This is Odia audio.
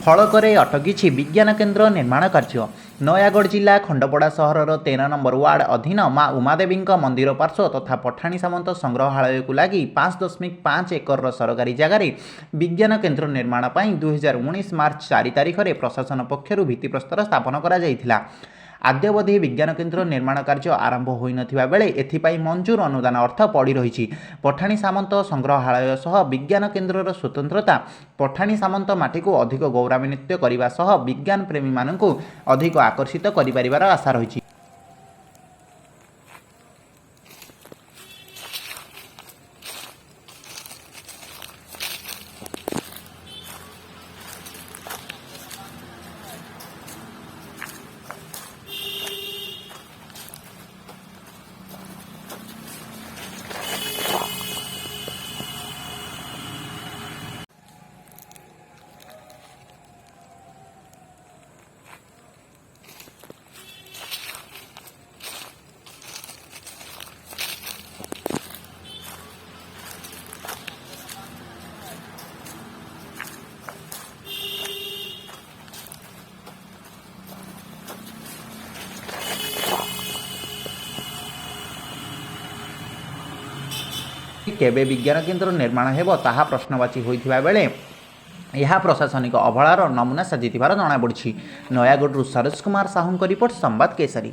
ଫଳକରେ ଅଟକିଛି ବିଜ୍ଞାନ କେନ୍ଦ୍ର ନିର୍ମାଣ କାର୍ଯ୍ୟ। ନୟାଗଡ଼ ଜିଲ୍ଲା ଖଣ୍ଡପଡ଼ା ସହରର 13 ନମ୍ବର ୱାର୍ଡ ଅଧୀନ ମା ଉମାଦେବୀଙ୍କ ମନ୍ଦିର ପାର୍ଶ୍ୱ ତଥା ପଠାଣି ସାମନ୍ତ ସଂଗ୍ରହାଳୟକୁ ଲାଗି 5.5 ଏକରର ସରକାରୀ ଜାଗାରେ ବିଜ୍ଞାନ କେନ୍ଦ୍ର ନିର୍ମାଣ ପାଇଁ 2019 ମାର୍ଚ୍ଚ 4 ତାରିଖରେ ପ୍ରଶାସନ ପକ୍ଷରୁ ଭିତ୍ତିପ୍ରସ୍ତର ସ୍ଥାପନ କରାଯାଇଥିଲା। ଆଦ୍ୟବଧି ବିଜ୍ଞାନ କେନ୍ଦ୍ର ନିର୍ମାଣ କାର୍ଯ୍ୟ ଆରମ୍ଭ ହୋଇନଥିବା ବେଳେ ଏଥିପାଇଁ ମଞ୍ଜୁର ଅନୁଦାନ ଅର୍ଥ ପଡ଼ି ରହିଛି। ପଠାଣି ସାମନ୍ତ ସଂଗ୍ରହାଳୟ ସହ ବିଜ୍ଞାନ କେନ୍ଦ୍ରର ସ୍ୱତନ୍ତ୍ରତା ପଠାଣି ସାମନ୍ତ ମାଟିକୁ ଅଧିକ ଗୌରବାନ୍ୱିତ କରିବା ସହ ବିଜ୍ଞାନ ପ୍ରେମୀମାନଙ୍କୁ ଅଧିକ ଆକର୍ଷିତ କରିପାରିବାର ଆଶା ରହିଛି। କେବେ ବିଜ୍ଞାନ କେନ୍ଦ୍ର ନିର୍ମାଣ ହେବ ତାହା ପ୍ରଶ୍ନବାଚୀ ହୋଇଥିବା ବେଳେ ଏହା ପ୍ରଶାସନିକ ଅବହେଳାର ନମୁନା ସାଜିଥିବାର ଜଣାପଡ଼ିଛି। ନୟାଗଡ଼ରୁ ସରୋଜ କୁମାର ସାହୁଙ୍କ ରିପୋର୍ଟ, ସମ୍ବାଦ କେଶରୀ।